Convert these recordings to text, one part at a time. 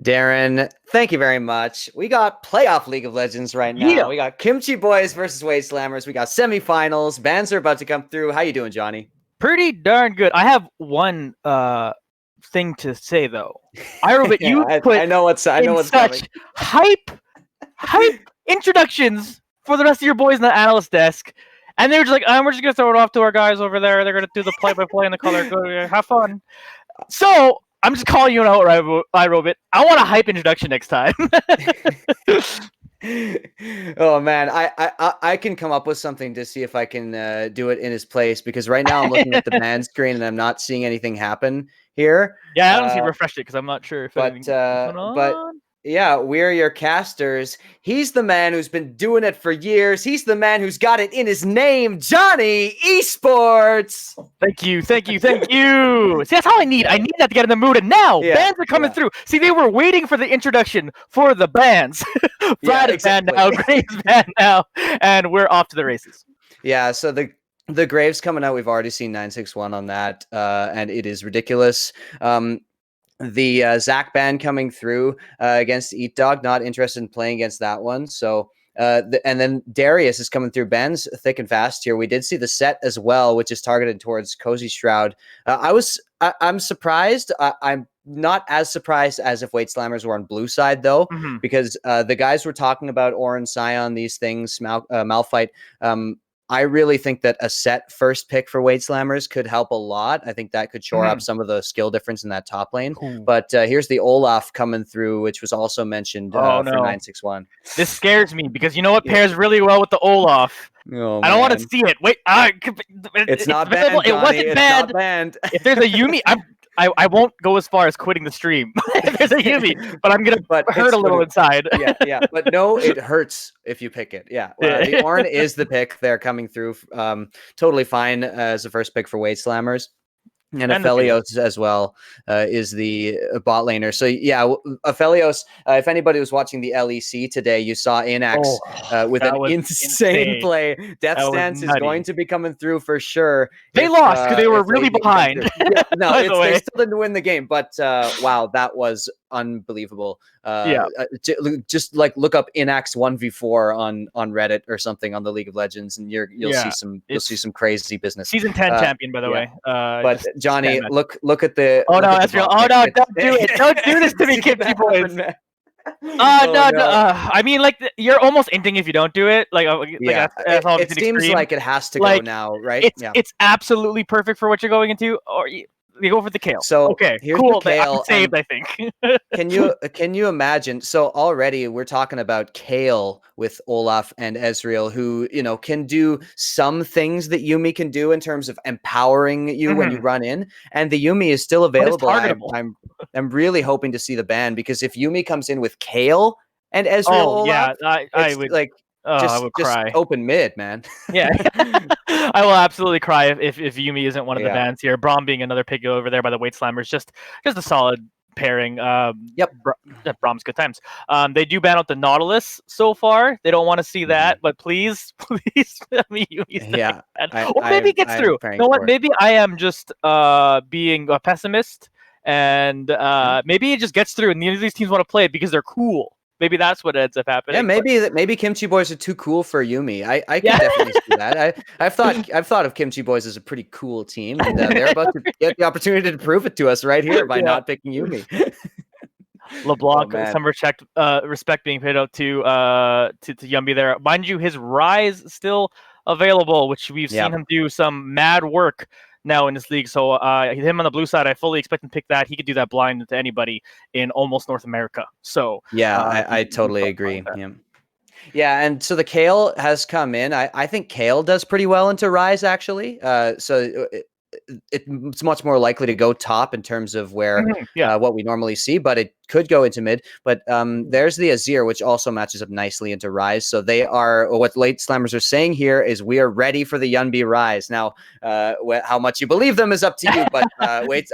Darren, thank you very much. We got playoff League of Legends right now. Yeah. We got Kimchi Boys versus Wade Slammers. We got semifinals. Bans are about to come through. How you doing, Johnny? Pretty darn good. I have one thing to say though. Irovit, you put I know what's such coming. hype introductions for the rest of your boys in the analyst desk, and they were just like, we're just gonna throw it off to our guys over there. They're gonna do the play-by-play and the color. Go have fun. So I'm just calling you out, Irovit. I want a hype introduction next time. Oh man, I can come up with something to see if I can do it in his place, because right now I'm looking at the ban screen and I'm not seeing anything happen here. Yeah, I honestly refreshed it because I'm not sure if anything's going on. But yeah, we're your casters. He's the man who's been doing it for years. He's the man who's got it in his name, Johnny Esports. Thank you. See, that's all I need. I need that to get in the mood. And now, bands are coming through. See, they were waiting for the introduction for the bands. Vlad is banned now, Graves banned now, and we're off to the races. Yeah, so the Graves coming out, we've already seen 961 on that, and it is ridiculous. The Zach ban coming through against Eat Dog, not interested in playing against that one. So, and then Darius is coming through. Ben's thick and fast here. We did see the set as well, which is targeted towards Cozy Shroud. I'm surprised. I'm not as surprised as if Wade Slammers were on blue side though, because the guys were talking about Ornn, Scion, these things, Malphite. I really think that a set first pick for Wade Slammers could help a lot. I think that could shore up some of the skill difference in that top lane. But here's the Olaf coming through, which was also mentioned for 961. This scares me because you know what pairs really well with the Olaf? I don't want to see it. Wait, it's not banned, Johnny. It wasn't banned. Not banned. If there's a Yunbee, I won't go as far as quitting the stream if there's a Yunbee, but I'm gonna hurt a little inside. yeah. But no, it hurts if you pick it. Yeah. The Ornn is the pick. They're coming through totally fine as the first pick for Wade Slammers. And Aphelios as well is the bot laner. So yeah, Aphelios, if anybody was watching the LEC today, you saw Inax with an insane play. Death Stance is going to be coming through for sure. They lost because they were really behind. They still didn't win the game, but wow, that was unbelievable. Just like look up Inax 1v4 on Reddit or something on the League of Legends, and you'll see some crazy business. Season 10 champion, by the way. But Johnny, look at the. Oh no, Ezreal! Oh no, don't do it! Don't do this to me, Kimchi Boys. No. I mean, like you're almost ending if you don't do it. It seems like it has to go now, right? It's absolutely perfect for what you're going into, or you go for the Kayle. So okay, cool. I'm saved, I think. Can you imagine? So already we're talking about Kayle with Olaf and Ezreal, who can do some things that Yumi can do in terms of empowering you when you run in, and the Yumi is still available. I'm really hoping to see the ban, because if Yumi comes in with Kayle and Ezreal, Olaf, I would like. I would cry. Just open mid, man. Yeah. I will absolutely cry if Yumi isn't one of the bans here. Braum being another pick over there by the Wade Slammers, just a solid pairing. Braum's good times. They do ban out the Nautilus so far. They don't want to see that, but please, I mean, Yumi's or maybe it gets through. You know what? Maybe I am just being a pessimist, and maybe it just gets through, and these teams want to play it because they're cool. Maybe that's what ends up happening. Yeah, maybe Kimchi Boys are too cool for Yumi. I can definitely see that. I've thought of Kimchi Boys as a pretty cool team, and they're about to get the opportunity to prove it to us right here by not picking Yumi. LeBlanc, some respect being paid out to Yunbee there. Mind you, his Rise still available, which we've seen him do some mad work now in this league. So him on the blue side, I fully expect him to pick that. He could do that blind to anybody in almost North America. So I totally agree. Yeah, and so the Kayle has come in. I think Kayle does pretty well into Rise, actually. So it's much more likely to go top in terms of where what we normally see, but it could go into mid. But there's the Azir, which also matches up nicely into Rise. So they are, what Late Slammers are saying here is we are ready for the Yunbee Rise. Now, how much you believe them is up to you, but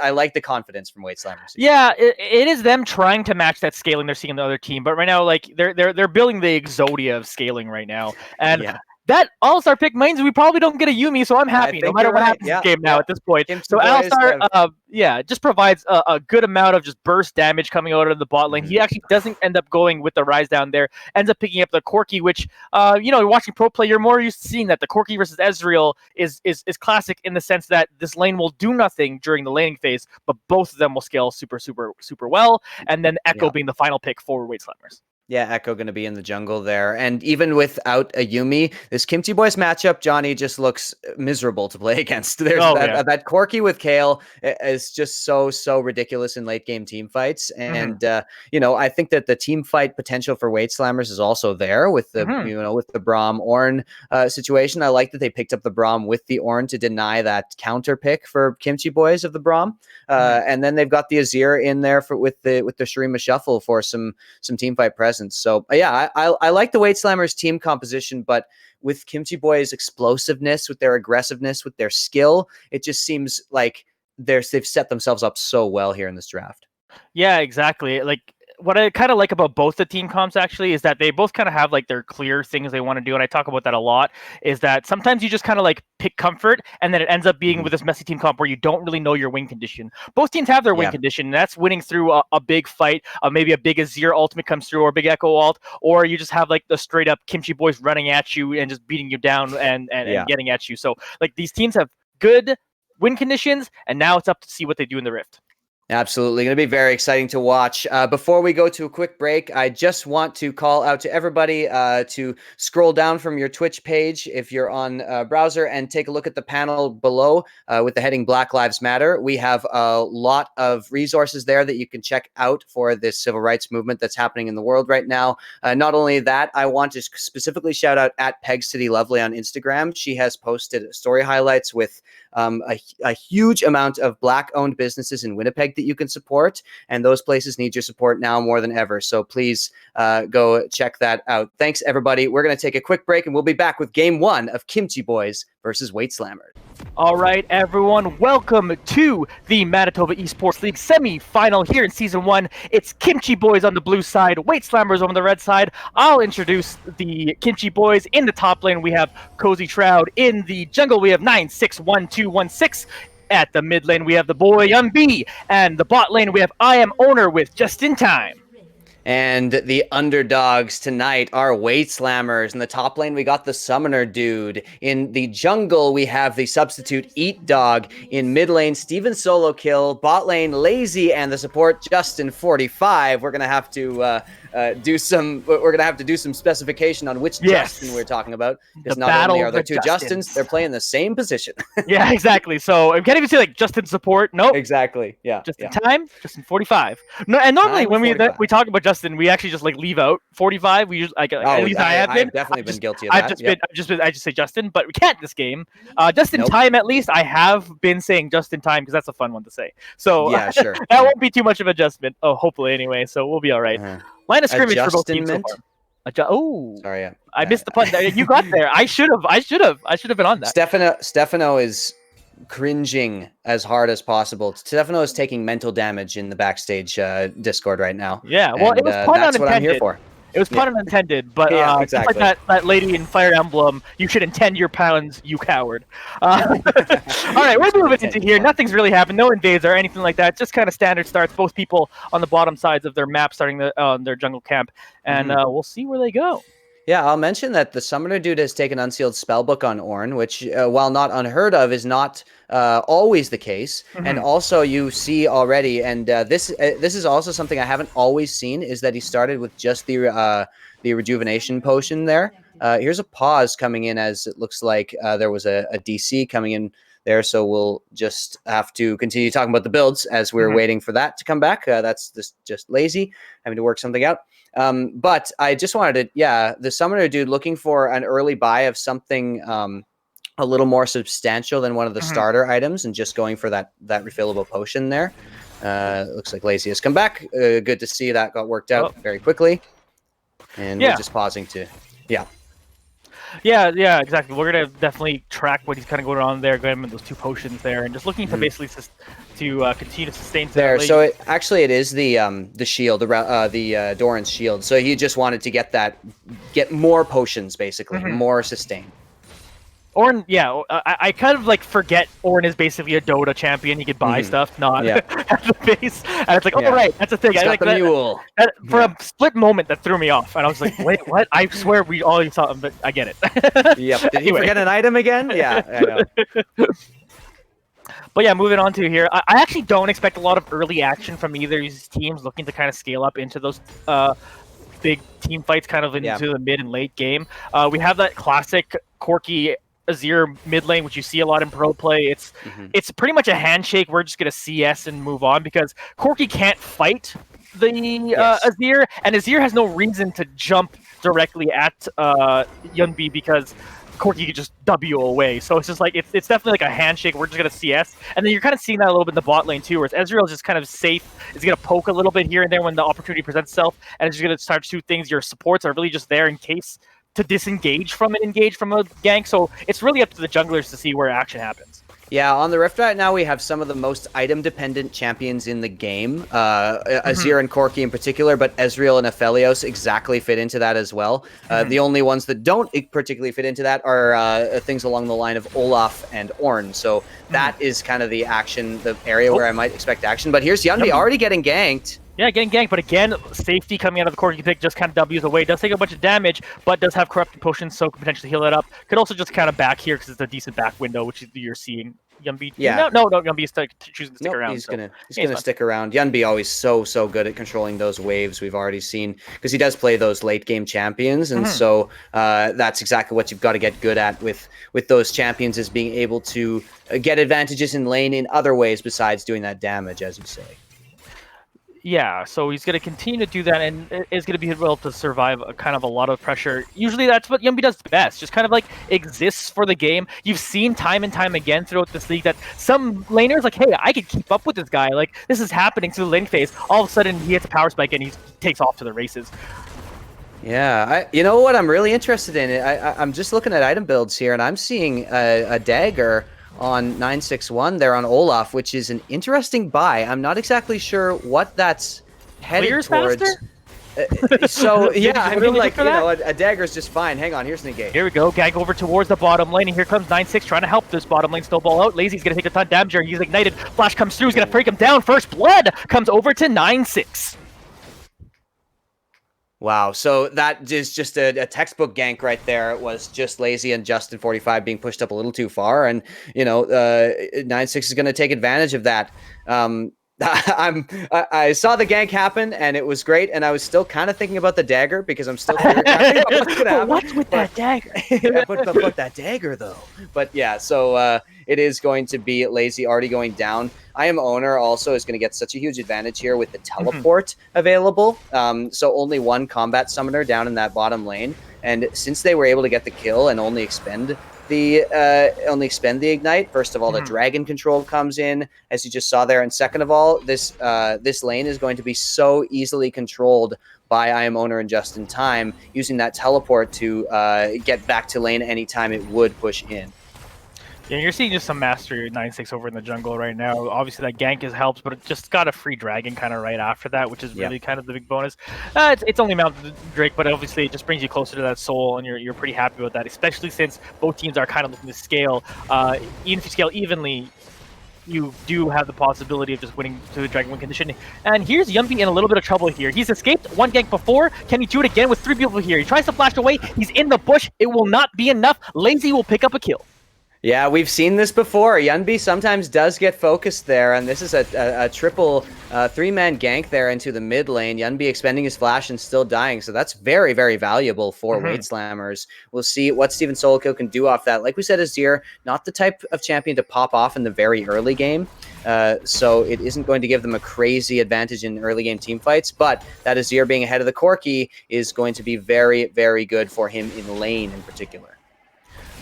I like the confidence from Wade Slammers. Yeah, it is them trying to match that scaling they're seeing in the other team. But right now, like they're building the Exodia of scaling right now, and that All-Star pick means we probably don't get a Yumi, so I'm happy no matter what happens in this game now at this point. So Alistar, just provides a good amount of just burst damage coming out of the bot lane. He actually doesn't end up going with the rise down there, ends up picking up the Corki, which, you're watching pro play, you're more used to seeing that. The Corki versus Ezreal is classic in the sense that this lane will do nothing during the laning phase, but both of them will scale super, super, super well, and then Ekko being the final pick for Weight Slammers. Yeah, Ekko going to be in the jungle there. And even without a Yumi, this Kimchi Boys matchup, Johnny, just looks miserable to play against. There's that Corki with Kayle is just so ridiculous in late game team fights. And, I think that the team fight potential for Weight Slammers is also there with the, with the Braum Ornn situation. I like that they picked up the Braum with the Ornn to deny that counter pick for Kimchi Boys of the Braum. And then they've got the Azir in there with the Shurima Shuffle for some team fight presence. So I like the Weight Slammers team composition, but with Kimchi Boys' explosiveness, with their aggressiveness, with their skill, it just seems like they've set themselves up so well here in this draft. Yeah, exactly. Like, what I kind of like about both the team comps actually is that they both kind of have like their clear things they want to do, and I talk about that a lot, is that sometimes you just kind of like pick comfort, and then it ends up being with this messy team comp where you don't really know your win condition. Both teams have their win condition, and that's winning through a big fight, maybe a big Azir ultimate comes through, or a big Ekko ult, or you just have like the straight up Kimchi Boys running at you and just beating you down and getting at you. So like these teams have good win conditions, and now it's up to see what they do in the Rift. Absolutely. Going to be very exciting to watch. Before we go to a quick break, I just want to call out to everybody to scroll down from your Twitch page if you're on browser and take a look at the panel below with the heading Black Lives Matter. We have a lot of resources there that you can check out for this civil rights movement that's happening in the world right now. Not only that, I want to specifically shout out at Peg City Lovely on Instagram. She has posted story highlights with a huge amount of Black-owned businesses in Winnipeg that you can support, and those places need your support now more than ever. So please go check that out. Thanks, everybody. We're going to take a quick break, and we'll be back with Game 1 of Kimchi Boys versus Weight Slammers. All right, everyone, welcome to the Manitoba Esports League semi-final here in Season 1. It's Kimchi Boys on the blue side, Weight Slammers on the red side. I'll introduce the Kimchi Boys. In the top lane, we have Cozy Shroud. In the jungle, we have 961216. At the mid lane, we have the boy Yunbee. And the bot lane, we have I Am Owner with JUSTXNTIME. And the underdogs tonight are Weight Slammers. In the top lane, we got the thesummonerdude. In the jungle, we have the substitute Eat Dog. In mid lane, STEVENSOLOKILL. Bot lane, Lazy, and the support Justyn45. We're gonna have to do some specification on which Justyn we're talking about, because not only are there two Justyns, they're playing the same position. Yeah, exactly. So I can't even say like Justyn support. Nope. Exactly. Yeah. JUSTXNTIME, Justyn45. No, and normally when we talk about Justyn, we actually just like leave out 45. We usually at least I have been. I've definitely been guilty of that. I just say Justyn, but we can't this game. JUSTXNTIME, at least I have been saying JUSTXNTIME because that's a fun one to say. So yeah, sure. That won't be too much of adjustment. Oh, hopefully anyway. So we'll be all right. Line of scrimmage for both teams so far. Sorry, yeah. I missed the pun. You got there. I should have been on that. Stefano is cringing as hard as possible. Stefano is taking mental damage in the backstage Discord right now. Yeah, well, it was pun unintended. That's what I'm here for. It was pun unintended, but exactly. Just like that lady in Fire Emblem, you should intend your puns, you coward. All right, we're moving into here. Nothing's really happened. No invades or anything like that. Just kind of standard starts. Both people on the bottom sides of their map starting their jungle camp, and we'll see where they go. Yeah, I'll mention that the Summoner Dude has taken Unsealed Spellbook on Ornn, which, while not unheard of, is not always the case. And also you see already, and this is also something I haven't always seen, is that he started with just the Rejuvenation Potion there. Here's a pause coming in, as it looks like there was a DC coming in there, so we'll just have to continue talking about the builds as we're waiting for that to come back. That's just lazy, having to work something out. But I just wanted to, the Summoner Dude looking for an early buy of something a little more substantial than one of the starter items, and just going for that refillable potion there. Looks like Lazy has come back. Good to see that got worked out very quickly. And we're just pausing to, Yeah, exactly. We're gonna definitely track what he's kind of going on there, going with those two potions there, and just looking to basically continue to sustain there. So it is the shield, the Doran's shield. So he just wanted to get more potions, basically, more sustain. Ornn, yeah, I kind of like forget Ornn is basically a Dota champion. He could buy stuff, not at the base. And it's like, oh right, that's the thing. He's got the mule. For a split moment, that threw me off, and I was like, wait, what? I swear we all saw him, but I get it. Yep. Did he forget an item again? Yeah, I know. But yeah, moving on to here, I actually don't expect a lot of early action from either of these teams looking to kind of scale up into those big team fights kind of into the mid and late game. We have that classic Corki Azir mid lane, which you see a lot in pro play. It's pretty much a handshake. We're just going to CS and move on because Corki can't fight the Azir, and Azir has no reason to jump directly at Yunbee because Corki could just W away. So it's just like, it's definitely like a handshake. We're just going to CS. And then you're kind of seeing that a little bit in the bot lane too, whereas Ezreal is just kind of safe. It's going to poke a little bit here and there when the opportunity presents itself. And it's just going to start to shoot things. Your supports are really just there in case to disengage from it, engage from a gank. So it's really up to the junglers to see where action happens. Yeah, on the Rift right now, we have some of the most item-dependent champions in the game. Azir and Corki in particular, but Ezreal and Aphelios exactly fit into that as well. The only ones that don't particularly fit into that are things along the line of Olaf and Ornn. So that is kind of the action, the area where I might expect action. But here's Yunbee already getting ganked. Yeah, getting ganked, but again, safety coming out of the Corki pick just kind of W's away. Does take a bunch of damage, but does have corrupted potions, so could potentially heal it up. Could also just kind of back here because it's a decent back window, which you're seeing. Yunbee, no, Yunbee is choosing to stick around. He's gonna stick around. Yunbee always so good at controlling those waves. We've already seen because he does play those late game champions, and so that's exactly what you've got to get good at with those champions, is being able to get advantages in lane in other ways besides doing that damage, as you say. Yeah, so he's going to continue to do that and is going to be able to survive kind of a lot of pressure. Usually that's what Yunbee does best, just kind of like exists for the game. You've seen time and time again throughout this league that some laners like, hey, I could keep up with this guy. Like, this is happening through the lane phase. All of a sudden, he hits a power spike and he takes off to the races. Yeah, you know what I'm really interested in? I'm just looking at item builds here, and I'm seeing a dagger on 961 there on Olaf, which is an interesting buy. I'm not exactly sure what that's headed towards. So yeah, I mean, like, you know, a dagger is just fine. Hang on, here's negate. Here we go, gank over towards the bottom lane, and here comes 9-6 trying to help this bottom lane snowball out. Lazy's gonna take a ton of damage here. He's ignited. Flash comes through. He's gonna break him down. First blood comes over to 9-6. Wow, so that is just a textbook gank right there. It was just Lazy and Justyn 45 being pushed up a little too far, and you know, 9-6 is going to take advantage of that. I saw the gank happen, and it was great, and I was still kind of thinking about the dagger because I'm still figuring out what's going to happen. What's with that dagger? Yeah, but that dagger though. But yeah, so it is going to be Lazy already going down. I Am Owner also is going to get such a huge advantage here with the teleport available. So only one combat summoner down in that bottom lane, and since they were able to get the kill and only expend the ignite, first of all, the dragon control comes in, as you just saw there, and second of all, this lane is going to be so easily controlled by I Am Owner and JUSTXNTIME, using that teleport to get back to lane anytime it would push in. Yeah, you're seeing just some mastery 9-6 over in the jungle right now. Obviously, that gank helps, but it just got a free dragon kind of right after that, which is really kind of the big bonus. It's only mounted Drake, but obviously it just brings you closer to that soul, and you're pretty happy with that, especially since both teams are kind of looking to scale. Even if you scale evenly, you do have the possibility of just winning to the Dragon Win condition. And here's Yunbee in a little bit of trouble here. He's escaped one gank before. Can he do it again with 3 people here? He tries to flash away. He's in the bush. It will not be enough. Lazy will pick up a kill. Yeah, we've seen this before. Yunbee sometimes does get focused there, and this is a triple 3-man gank there into the mid lane. Yunbee expending his flash and still dying, so that's very, very valuable for Weight Slammers. We'll see what STEVENSOLOKILL can do off that. Like we said, Azir, not the type of champion to pop off in the very early game, so it isn't going to give them a crazy advantage in early game team fights, but that Azir being ahead of the Corki is going to be very, very good for him in lane in particular.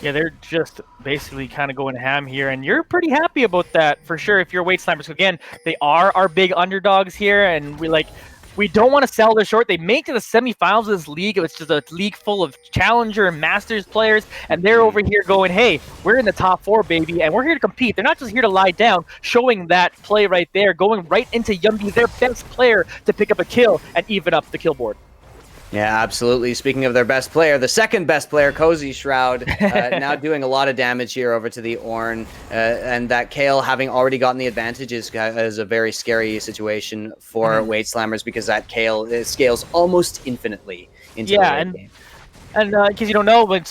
Yeah, they're just basically kind of going ham here, and you're pretty happy about that for sure if you're Weight Slammers. So again, they are our big underdogs here, and we don't want to sell this short. They make it to the semifinals of this league. It's just a league full of challenger and masters players, and they're over here going, hey, we're in the top 4, baby, and we're here to compete. They're not just here to lie down, showing that play right there, going right into Yunbee, their best player, to pick up a kill and even up the kill board. Yeah, absolutely. Speaking of their best player, the second best player, Cozy Shroud, now doing a lot of damage here over to the Ornn, and that Kayle having already gotten the advantage is a very scary situation for Weight Slammers because that Kayle scales almost infinitely into the late game. And in case you don't know, when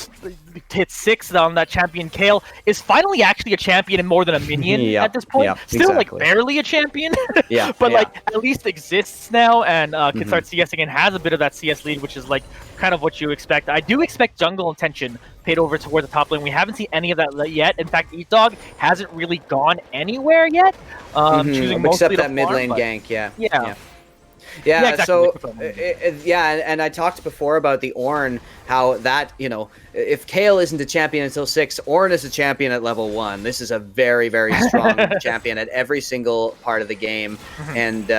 hit 6 on that champion, Kayle is finally actually a champion and more than a minion at this point. Still like barely a champion, but like at least exists now and can start CSing and has a bit of that CS lead, which is like kind of what you expect. I do expect jungle intention paid over toward the top lane. We haven't seen any of that yet. In fact, Eatdog hasn't really gone anywhere yet. Choosing except that farm, mid lane gank, Yeah, exactly. And I talked before about the Ornn, how that, you know, if Kayle isn't a champion until 6, Ornn is a champion at level 1. This is a very, very strong champion at every single part of the game. And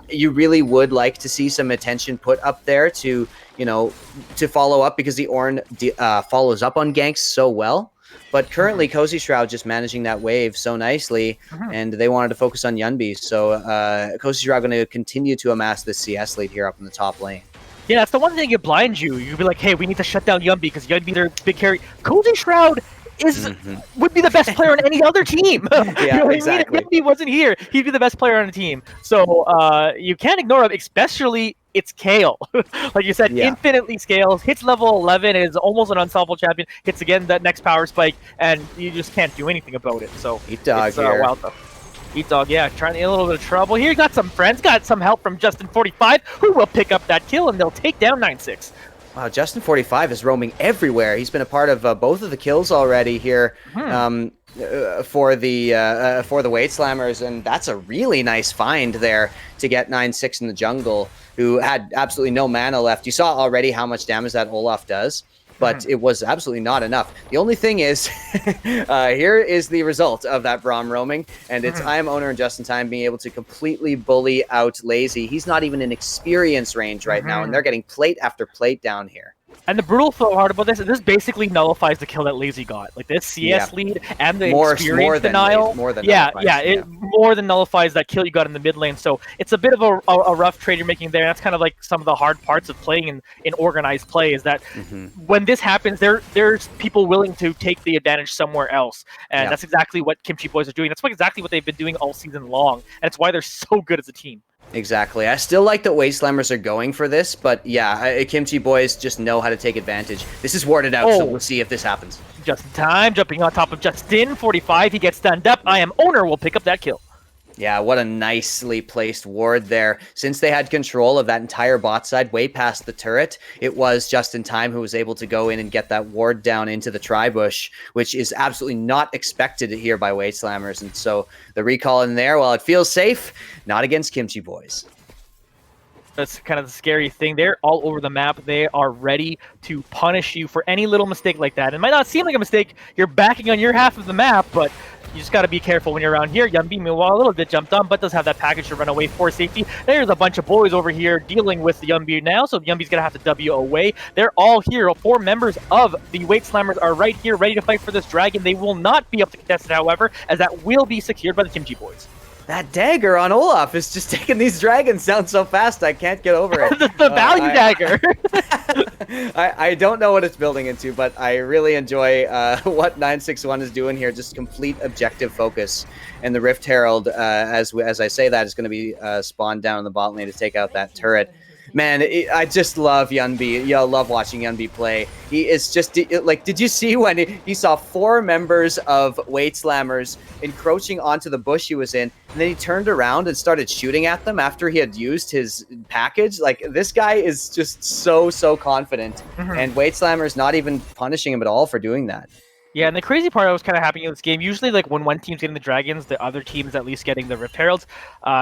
you really would like to see some attention put up there to, you know, to follow up, because the Ornn follows up on ganks so well. But currently, Cozy Shroud just managing that wave so nicely, and they wanted to focus on Yunbee. So Cozy Shroud going to continue to amass this CS lead here up in the top lane. Yeah, that's the one thing that blinds you. You'd be like, hey, we need to shut down Yunbee because Yunbee their big carry. Cozy Shroud would be the best player on any other team. Yeah, exactly. If Yunbee wasn't here, he'd be the best player on the team. So you can't ignore him, especially it's Kayle. Like you said, infinitely scales, hits level 11, is almost an unsolvable champion, hits again that next power spike, and you just can't do anything about it. So Eatdog here. Wild though. Eatdog, yeah, trying to get a little bit of trouble here. Got some friends, got some help from Justyn45, who will pick up that kill, and they'll take down 9-6. Wow, Justyn45 is roaming everywhere. He's been a part of both of the kills already here for the Weight Slammers, and that's a really nice find there to get 9-6 in the jungle, who had absolutely no mana left. You saw already how much damage that Olaf does, but it was absolutely not enough. The only thing is, here is the result of that Braum roaming, and it's I am owner and JUSTXNTIME being able to completely bully out Lazy. He's not even in experience range right now, and they're getting plate after plate down here. And the brutal part about this basically nullifies the kill that Lazy got. Like this CS lead and the experience denial. More than more than nullifies that kill you got in the mid lane. So it's a bit of a rough trade you're making there. That's kind of like some of the hard parts of playing in organized play, is that when this happens, there's people willing to take the advantage somewhere else. And that's exactly what Kimchi boys are doing. That's exactly what they've been doing all season long. And it's why they're so good as a team. Exactly. I still like that Weight Slammers are going for this, but yeah, Kimchi boys just know how to take advantage. This is warded out, so we'll see if this happens. JUSTXNTIME jumping on top of Justyn45. He gets stunned up. I am owner will pick up that kill. Yeah, what a nicely placed ward there. Since they had control of that entire bot side way past the turret, it was JUSTXNTIME who was able to go in and get that ward down into the tri-bush, which is absolutely not expected here by Weight Slammers. And so the recall in there, while it feels safe, not against Kimchi boys. That's kind of the scary thing. They're all over the map. They are ready to punish you for any little mistake like that. It might not seem like a mistake. You're backing on your half of the map, but you just got to be careful when you're around here. Yunbee, meanwhile, a little bit jumped on, but does have that package to run away for safety. There's a bunch of boys over here dealing with the Yunbee now, so Yunbee's going to have to W away. They're all here. 4 members of the Weight Slammers are right here, ready to fight for this dragon. They will not be able to contest it, however, as that will be secured by the Kimchi boys. That dagger on Olaf is just taking these dragons down so fast, I can't get over it. the value dagger. I don't know what it's building into, but I really enjoy what 961 is doing here. Just complete objective focus. And the Rift Herald, as I say that, is going to be spawned down in the bot lane to take out that turret. Man, I just love Yunbee. Yeah, I love watching Yunbee play. He is just, like, did you see when he saw 4 members of Weight Slammers encroaching onto the bush he was in, and then he turned around and started shooting at them after he had used his package? Like, this guy is just so confident, and Weight Slammers not even punishing him at all for doing that. Yeah, and the crazy part that was kind of happening in this game, usually like when one team's getting the dragons, the other team's at least getting the Rift Heralds.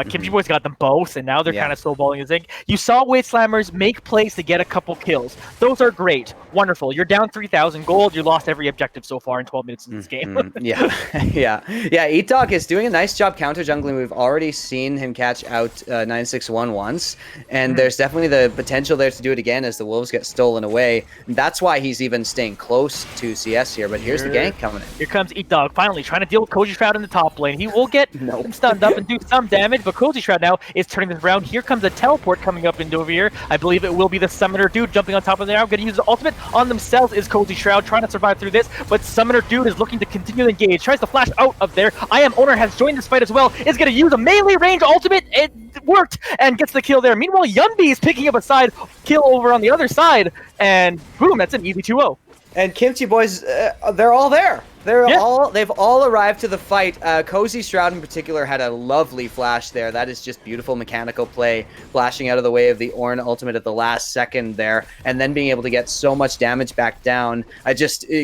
Kimchi boys got them both, and now they're kind of snowballing the thing. You saw Weight Slammers make plays to get a couple kills. Those are great. Wonderful. You're down 3,000 gold. You lost every objective so far in 12 minutes in this game. Yeah. Eatdog is doing a nice job counter jungling. We've already seen him catch out 961 once, and there's definitely the potential there to do it again as the wolves get stolen away. And that's why he's even staying close to CS here. But here's the gank coming in? Here comes Eatdog, finally trying to deal with Koji Shroud in the top lane. He will get him stunned up and do some damage, but Koji Shroud now is turning this around. Here comes a teleport coming up into over here. I believe it will be the Summoner Dude jumping on top of there. I'm going to use the ultimate on themselves is Koji Shroud trying to survive through this, but Summoner Dude is looking to continue to engage, tries to flash out of there. I Am Owner has joined this fight as well, is going to use a melee range ultimate. It worked and gets the kill there. Meanwhile, Yunbee is picking up a side kill over on the other side, and boom, that's an easy 2-0. And Kimchi boys, they're all there. They've all arrived to the fight. Cozy Shroud in particular had a lovely flash there. That is just beautiful mechanical play, flashing out of the way of the Ornn ultimate at the last second there, and then being able to get so much damage back down.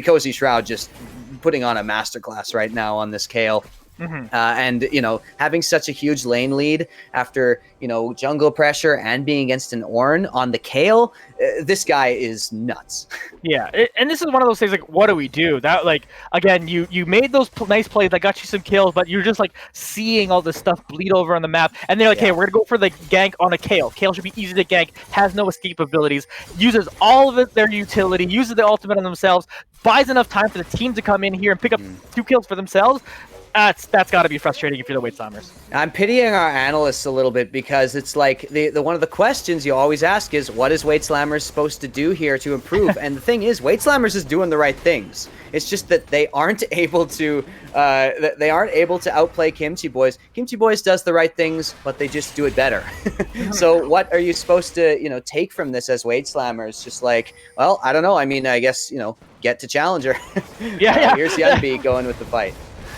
Cozy Shroud just putting on a masterclass right now on this Kayle. And, you know, having such a huge lane lead after, you know, jungle pressure and being against an Ornn on the Kayle, this guy is nuts. Yeah, and this is one of those things, like, what do we do? That, like, again, you made those nice plays that got you some kills, but you're just, like, seeing all this stuff bleed over on the map, and they're like, hey, we're going to go for the gank on a Kayle. Kayle should be easy to gank, has no escape abilities, uses all of their utility, uses the ultimate on themselves, buys enough time for the team to come in here and pick up 2 kills for themselves. That's got to be frustrating if you're the Waitslammers. I'm pitying our analysts a little bit because it's like the one of the questions you always ask is, what is Waitslammers supposed to do here to improve? And the thing is, Waitslammers is doing the right things. It's just that they aren't able to outplay Kimchi Boys. Kimchi Boys does the right things, but they just do it better. So what are you supposed to, you know, take from this as Waitslammers? Just like, well, I don't know. I mean, I guess, you know, get to Challenger. Here's Yunbee going with the fight.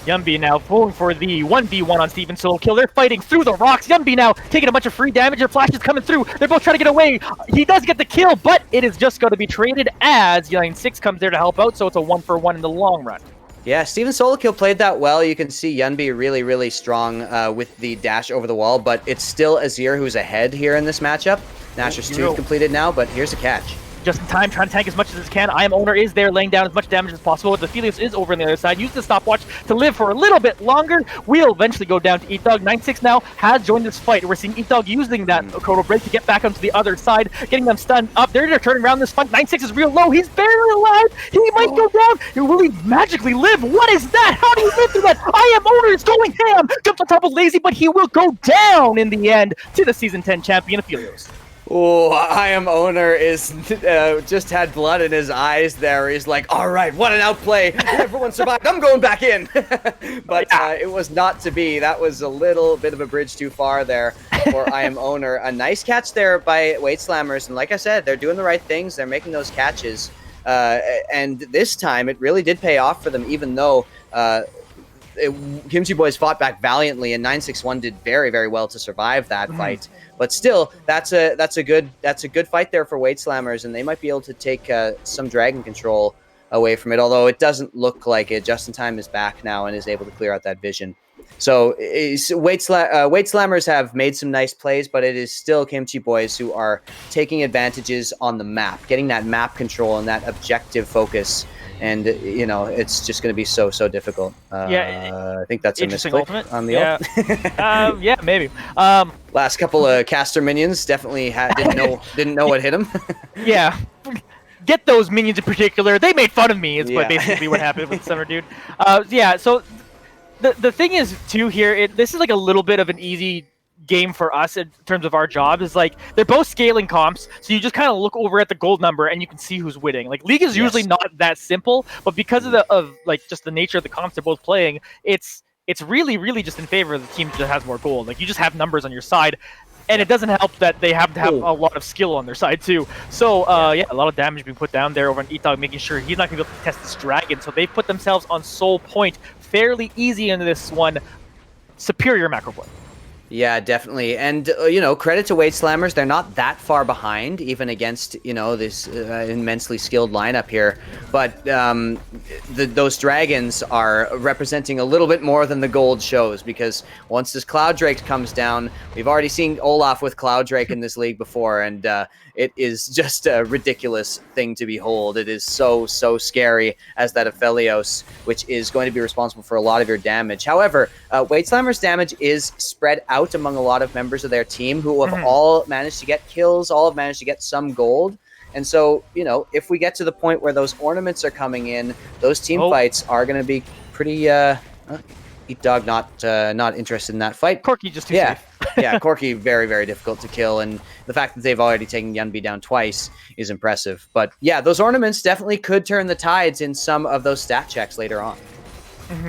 Yunbee now going for the 1v1 on thesummonerdude. They're fighting through the rocks. Yunbee now taking a bunch of free damage. Their flash is coming through. They're both trying to get away. He does get the kill, but it is just going to be traded as Line 6 comes there to help out, so it's a 1-for-1 in the long run. Yeah, thesummonerdude played that well. You can see Yunbee really, really strong with the dash over the wall, but it's still Azir who's ahead here in this matchup. Nashor's Tooth completed now, but here's a catch. Just in time, trying to tank as much as he can. I Am Owner is there, laying down as much damage as possible. The Aphelios is over on the other side. Use the stopwatch to live for a little bit longer. We'll eventually go down to Eatdog. 9-6 now has joined this fight. We're seeing Eatdog using that Kodo break to get back onto the other side, getting them stunned up. They're turning around this fight. 9-6 is real low. He's barely alive. He might go down. Will he magically live? What is that? How do you live through that? I Am Owner is going ham. Jumps on top of Lazy, but he will go down in the end to the Season 10 champion, Aphelios. Oh, I Am Owner is just had blood in his eyes there. He's like, all right, what an outplay. Everyone survived. I'm going back in. But it was not to be. That was a little bit of a bridge too far there for I Am Owner. A nice catch there by Waitslammers. And like I said, they're doing the right things. They're making those catches. And this time, it really did pay off for them, even though Kimchi Boys fought back valiantly, and 961 did very, very well to survive that fight. But still, that's a good fight there for Waitslammers, and they might be able to take some dragon control away from it. Although it doesn't look like it. JUSTXNTIME is back now and is able to clear out that vision. So Waitslammers have made some nice plays, but it is still Kimchi Boys who are taking advantages on the map, getting that map control and that objective focus. And, you know, it's just going to be so difficult. I think that's a misclick on the ult. Yeah, maybe. Last couple of caster minions definitely didn't know what hit him. Yeah. Get those minions in particular. They made fun of me is what basically what happened with Summer Dude. Yeah, so the thing is, too, here, this is like a little bit of an easy game for us in terms of our job. Is like they're both scaling comps, so you just kind of look over at the gold number and you can see who's winning. Like League is usually not that simple, but because of like just the nature of the comps they're both playing, it's really just in favor of the team that has more gold. Like you just have numbers on your side, and it doesn't help that they have to have a lot of skill on their side too. So yeah, a lot of damage being put down there over on Eatdog, making sure he's not going to be able to test this dragon. So they put themselves on soul point fairly easy into this one. Superior macro play. Yeah, definitely. And, you know, credit to Waitslammers. They're not that far behind, even against, you know, this immensely skilled lineup here. But those dragons are representing a little bit more than the gold shows, because once this Cloud Drake comes down, we've already seen Olaf with Cloud Drake in this league before, and it is just a ridiculous thing to behold. It is so scary as that Aphelios, which is going to be responsible for a lot of your damage. However, Waitslammers' damage is spread out among a lot of members of their team who have all managed to get kills, all have managed to get some gold. And so, you know, if we get to the point where those ornaments are coming in, those team fights are going to be pretty. Eat Dog not interested in that fight. Corki just too safe. Yeah, Corki very, very difficult to kill, and the fact that they've already taken Yunbee down twice is impressive. But yeah, those ornaments definitely could turn the tides in some of those stat checks later on.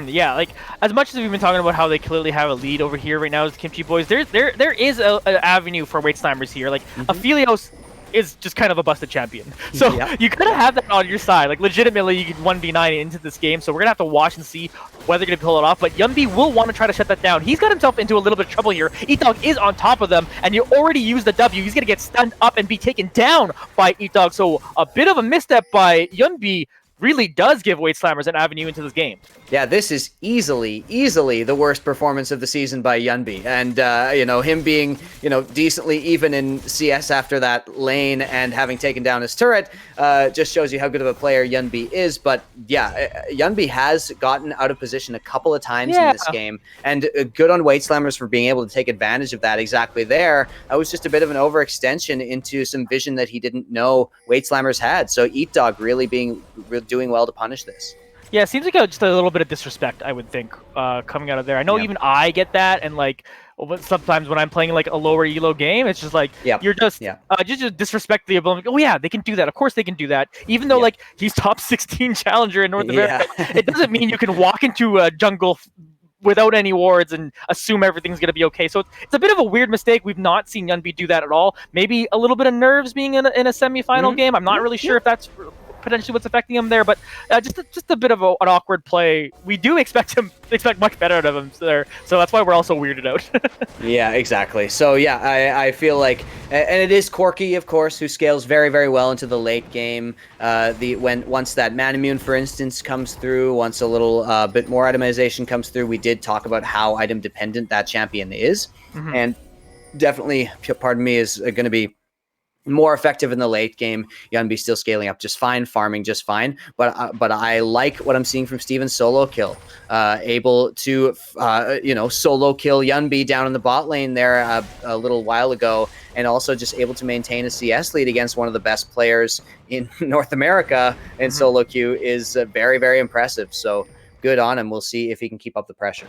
Yeah, like as much as we've been talking about how they clearly have a lead over here right now as the Kimchi boys, there is an avenue for Waitslammers here. Like Aphelios is just kind of a busted champion. So you kind of have that on your side. Like legitimately you can 1v9 into this game. So we're going to have to watch and see whether they're going to pull it off. But Yunbee will want to try to shut that down. He's got himself into a little bit of trouble here. Eatdog is on top of them and you already used the W. He's going to get stunned up and be taken down by Eatdog. So a bit of a misstep by Yunbee really does give Waitslammers an avenue into this game. Yeah, this is easily the worst performance of the season by Yunbee. And, you know, him being, you know, decently even in CS after that lane and having taken down his turret just shows you how good of a player Yunbee is. But, yeah, Yunbee has gotten out of position a couple of times in this game. And good on Waitslammers for being able to take advantage of that exactly there. That was just a bit of an overextension into some vision that he didn't know Waitslammers had. So Eat Dog really doing well to punish this. Yeah, it seems like just a little bit of disrespect, I would think, coming out of there. I know even I get that, and like sometimes when I'm playing like a lower elo game, it's just like you're just disrespect the ability. Oh yeah, they can do that. Of course they can do that. Even though like he's top 16 challenger in North America, it doesn't mean you can walk into a jungle without any wards and assume everything's going to be okay. So it's a bit of a weird mistake. We've not seen Yunbee do that at all. Maybe a little bit of nerves being in a semi-final game. I'm not really sure if that's potentially what's affecting him there, but just a bit of an awkward play. We do expect much better out of him there, so that's why we're also weirded out. Yeah, exactly. So yeah, I feel like, and it is Corki, of course, who scales very, very well into the late game. Once that man immune, for instance, comes through, once a little bit more itemization comes through, we did talk about how item dependent that champion is, and definitely, part of me is going to be more effective in the late game. Yunbee still scaling up just fine, farming just fine. But I like what I'm seeing from thesummonerdude, able to you know, solo kill Yunbee down in the bot lane there a little while ago, and also just able to maintain a CS lead against one of the best players in North America in solo queue is very, very impressive. So good on him. We'll see if he can keep up the pressure.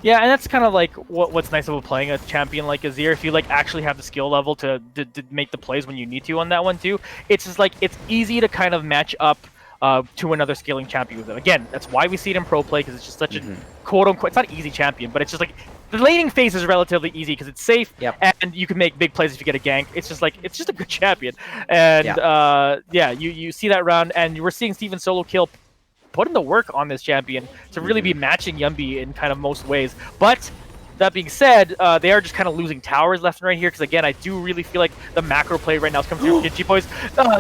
Yeah, and that's kind of like what's nice about playing a champion like Azir. If you like actually have the skill level to make the plays when you need to on that one too, it's just like it's easy to kind of match up to another scaling champion with it. Again, that's why we see it in pro play, because it's just such a quote unquote, it's not an easy champion, but it's just like the laning phase is relatively easy because it's safe and you can make big plays if you get a gank. It's just like it's just a good champion, and yeah, you see that round, and we're seeing thesummonerdude put in the work on this champion to really be matching Yunbee in kind of most ways. But that being said, they are just kind of losing towers left and right here, because again, I do really feel like the macro play right now is coming through Kimchi boys.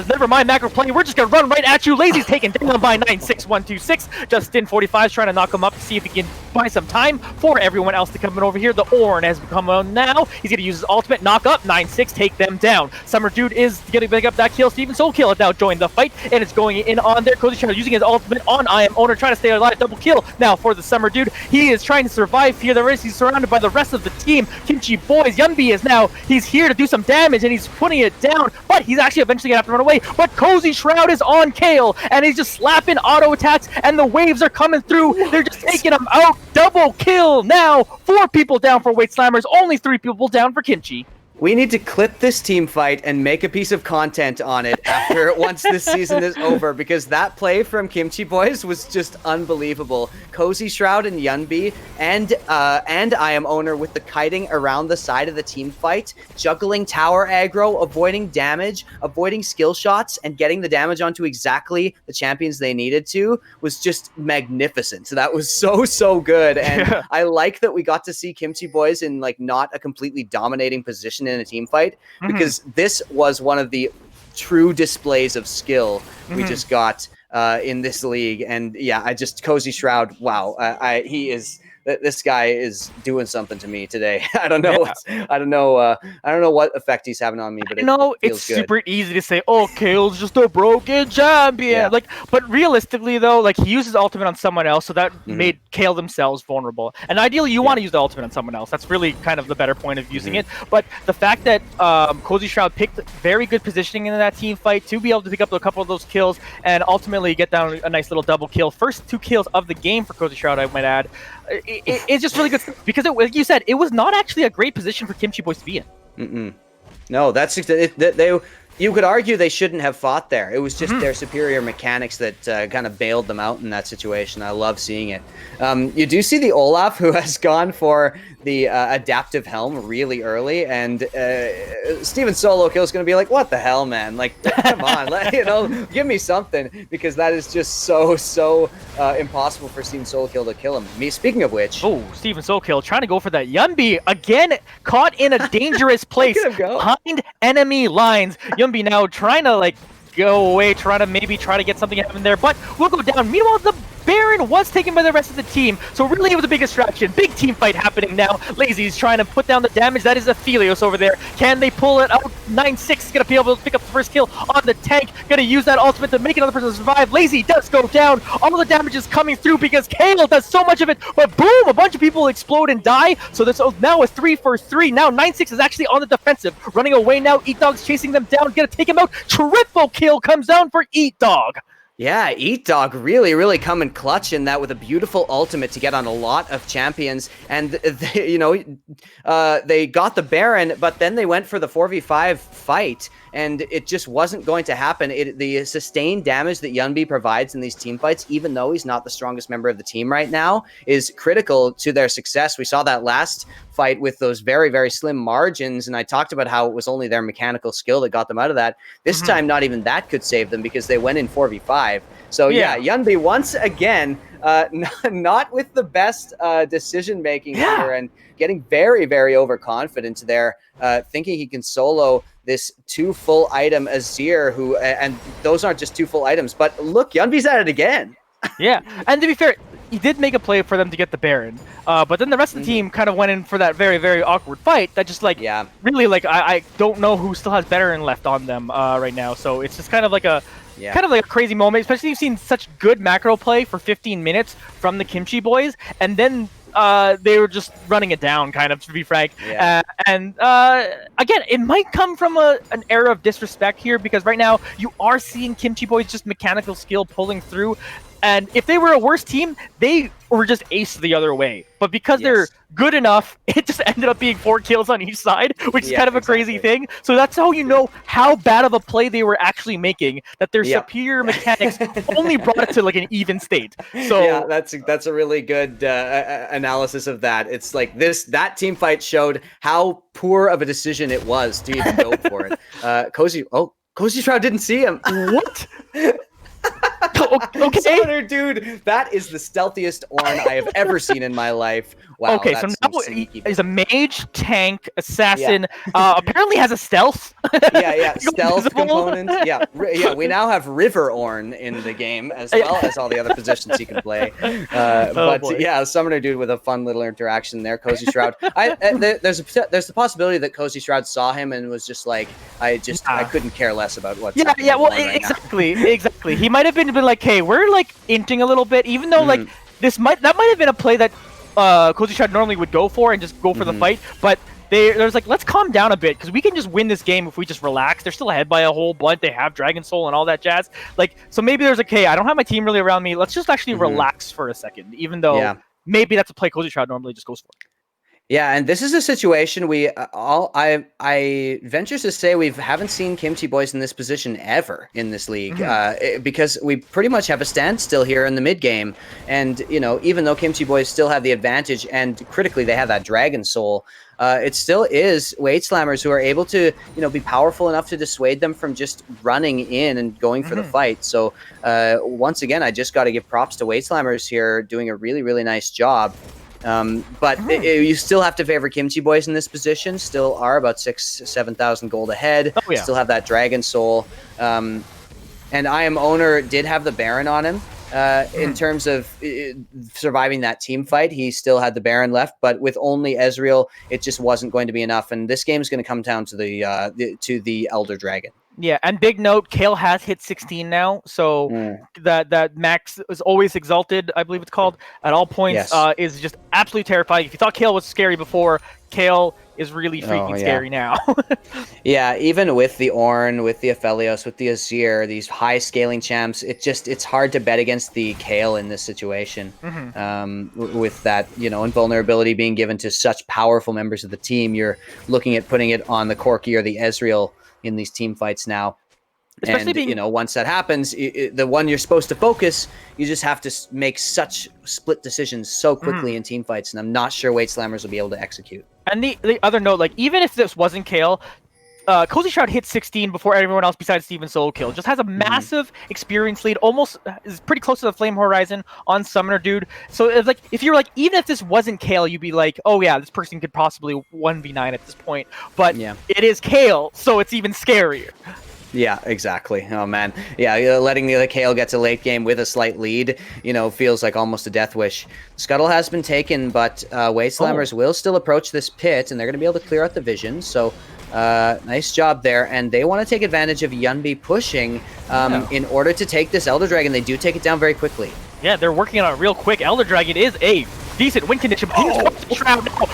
Never mind macro play, we're just gonna run right at you. Lazy's taken down by 96126. Justyn 45 is trying to knock him up to see if he can buy some time for everyone else to come in over here. The Ornn has come on now. He's gonna use his ultimate, knock up 9-6, take them down. Summerdude is gonna pick up that kill. STEVENSOLOKILL has now joined the fight, and it's going in on there. Cozy Shroud using his ultimate on Owner, trying to stay alive. Double kill now for the Summerdude. He is trying to survive here. He's surrounded by the rest of the team. Kimchi boys, Yunbee is now, he's here to do some damage, and he's putting it down, but he's actually eventually gonna have to run away. But Cozy Shroud is on Kayle, and he's just slapping auto attacks, and the waves are coming through. They're just taking him out. Double kill now. 4 people down for Waitslammers, only 3 people down for Kimchi. We need to clip this team fight and make a piece of content on it after once this season is over, because that play from Kimchi boys was just unbelievable. Cozy Shroud and Yunbee and I am owner with the kiting around the side of the team fight, juggling tower aggro, avoiding damage, avoiding skill shots, and getting the damage onto exactly the champions they needed to was just magnificent. So that was so good, and I like that we got to see Kimchi boys in like not a completely dominating position in a team fight, because this was one of the true displays of skill we just got in this league. And yeah, Cozy Shroud, wow, he is this guy is doing something to me today. I don't know. I don't know what effect he's having on me, but it feels it's good. super easy to say, oh, Kayle's just a broken champion. Like, but realistically though, like he uses ultimate on someone else, so that made Kayle themselves vulnerable. And ideally, you want to use the ultimate on someone else. That's really kind of the better point of using it. But the fact that Cozy Shroud picked very good positioning in that team fight to be able to pick up a couple of those kills and ultimately get down a nice little double kill. First 2 kills of the game for Cozy Shroud, I might add. It's just really good because, like you said, it was not actually a great position for Kimchi Boys to be in. No, that's you could argue they shouldn't have fought there. It was just their superior mechanics that kind of bailed them out in that situation. I love seeing it. You do see the Olaf, who has gone for the adaptive helm really early, and STEVENSOLOKILL is going to be like, what the hell, man? Like, come on, give me something, because that is just so impossible for STEVENSOLOKILL to kill him. Speaking of which... Oh, STEVENSOLOKILL trying to go for that Yunbee. Again, caught in a dangerous place behind enemy lines. Yunbee now trying to, like, go away, try to get something happen there, but we'll go down. Meanwhile, the Baron was taken by the rest of the team, so really it was a big distraction. Big team fight happening now. Lazy's trying to put down the damage. That is Aphelios over there. Can they pull it out? 9-6 gonna be able to pick up the first kill on the tank. Gonna use that ultimate to make another person survive. Lazy does go down. All the damage is coming through because Kayle does so much of it, but boom, a bunch of people explode and die. So there's now a 3-for-3. Now 9-6 is actually on the defensive. Running away now. Eat Dog's chasing them down. Gonna take him out. Triple kill comes down for Eat Dog. Yeah, Eat Dog really coming clutch in that with a beautiful ultimate to get on a lot of champions. And, they got the Baron, but then they went for the 4v5 fight, and it just wasn't going to happen. The sustained damage that Yunbee provides in these team fights, even though he's not the strongest member of the team right now, is critical to their success. We saw that last fight with those very slim margins, and I talked about how it was only their mechanical skill that got them out of that. This time, not even that could save them because they went in 4v5. So yeah, Yunbee once again, not with the best decision making here, and getting very overconfident there, thinking he can solo this 2 full item Azir, who, and those aren't just 2 full items, but look, Yunbee's at it again. Yeah, and to be fair, he did make a play for them to get the Baron, but then the rest of the team kind of went in for that very awkward fight that just, like, really, like, I don't know who still has Baron left on them right now, so it's just kind of like a crazy moment, especially you've seen such good macro play for 15 minutes from the Kimchi boys, and then they were just running it down, kind of, to be frank. And again, it might come from an era of disrespect here, because right now you are seeing Kimchi boys just mechanical skill pulling through. And if they were a worse team, they were just ace the other way. But because they're good enough, it just ended up being 4 kills on each side, which is kind of a crazy thing. So that's how you know how bad of a play they were actually making, that their superior mechanics only brought it to, like, an even state. So yeah, that's a really good analysis of that. It's like that team fight showed how poor of a decision it was to even go for it. Cozy Shroud didn't see him. What? Okay, SummonerDude, that is the stealthiest Ornn I have ever seen in my life. Wow. Okay, so now he's a mage, tank, assassin. Apparently has a stealth. Stealth component. Yeah. We now have River Ornn in the game, as well as all the other positions he can play. SummonerDude with a fun little interaction there. Cozy Shroud. There's the possibility that Cozy Shroud saw him and was just like, I couldn't care less about what's happening. Exactly. He might have been like, hey, we're like inting a little bit, even though like that might have been a play that Cozy Shroud normally would go for and just go for the fight, but there's like, let's calm down a bit, because we can just win this game if we just relax. They're still ahead by a whole bunch. They have Dragon Soul and all that jazz. Like, so maybe there's like, hey, I don't have my team really around me. Let's just actually relax for a second, even though maybe that's a play Cozy Shroud normally just goes for. Yeah, and this is a situation I venture to say we haven't seen Kimchi boys in this position ever in this league, because we pretty much have a standstill here in the mid game, and even though Kimchi boys still have the advantage, and critically they have that Dragon Soul, it still is Weight Slammers who are able to be powerful enough to dissuade them from just running in and going for the fight. So once again, I just got to give props to Weight Slammers here, doing a really nice job. But you still have to favor Kimchi boys in this position. Still are about 6,000-7,000 gold ahead. Still have that Dragon Soul. And I Am Owner did have the Baron on him. in terms of surviving that team fight. He still had the Baron left, but with only Ezreal, it just wasn't going to be enough. And this game is going to come down to the Elder Dragon. Yeah, and big note, Kayle has hit 16 now, so that max is always exalted, I believe it's called, at all points, is just absolutely terrifying. If you thought Kayle was scary before, Kayle is really freaking scary now. Yeah, even with the Ornn, with the Aphelios, with the Azir, these high scaling champs, it's hard to bet against the Kayle in this situation. With that, invulnerability being given to such powerful members of the team, you're looking at putting it on the Corki or the Ezreal in these team fights now. Especially and, once that happens, the one you're supposed to focus, you just have to make such split decisions so quickly in team fights, and I'm not sure Weight Slammers will be able to execute. And the other note, like, even if this wasn't Kayle, Cozy Shroud hit 16 before everyone else besides thesummonerdude. Just has a massive experience lead, almost is pretty close to the Flame Horizon on SummonerDude. So it's like, if you're like, even if this wasn't Kayle, you'd be like, oh yeah, this person could possibly 1v9 at this point. But it is Kayle, so it's even scarier. Yeah, exactly. Oh man, yeah, letting the other Kayle get to late game with a slight lead, feels like almost a death wish. Scuttle has been taken, but Weight Slammers will still approach this pit, and they're going to be able to clear out the vision. So nice job there, and they want to take advantage of Yunbee pushing in order to take this Elder Dragon. They do take it down very quickly. Yeah, they're working on it real quick. Elder Dragon is a decent win condition, but he's Shroud now.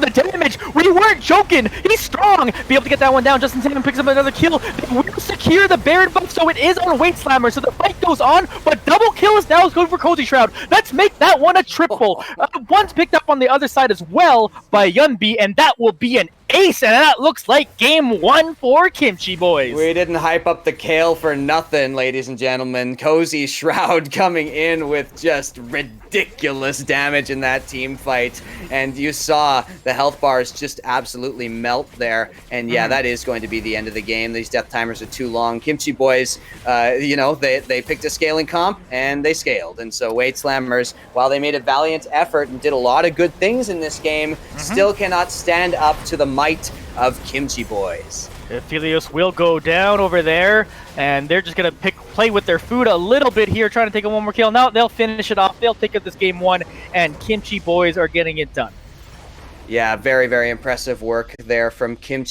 The damage, we weren't joking. He's strong. Be able to get that one down. JUSTXNTIME picks up another kill. They will secure the Baron buff, so it is on Weight Slammer. So the fight goes on, but double kill is now going for Cozy Shroud. Let's make that one a triple. One's picked up on the other side as well by Yunbee, and that will be an ace, and that looks like game 1 for Kimchi boys. We didn't hype up the Kayle for nothing, ladies and gentlemen. Cozy Shroud coming in with just ridiculous damage in that team fight, and you saw the health bars just absolutely melt there, and yeah, that is going to be the end of the game. These death timers are too long. Kimchi boys, they picked a scaling comp, and they scaled, and so Weight Slammers, while they made a valiant effort and did a lot of good things in this game, still cannot stand up to the might of Kimchi boys. Aphelios will go down over there, and they're just going to play with their food a little bit here, trying to take one more kill. Now they'll finish it off. They'll take up this game 1, and Kimchi boys are getting it done. Yeah, very, very impressive work there from Kimchi.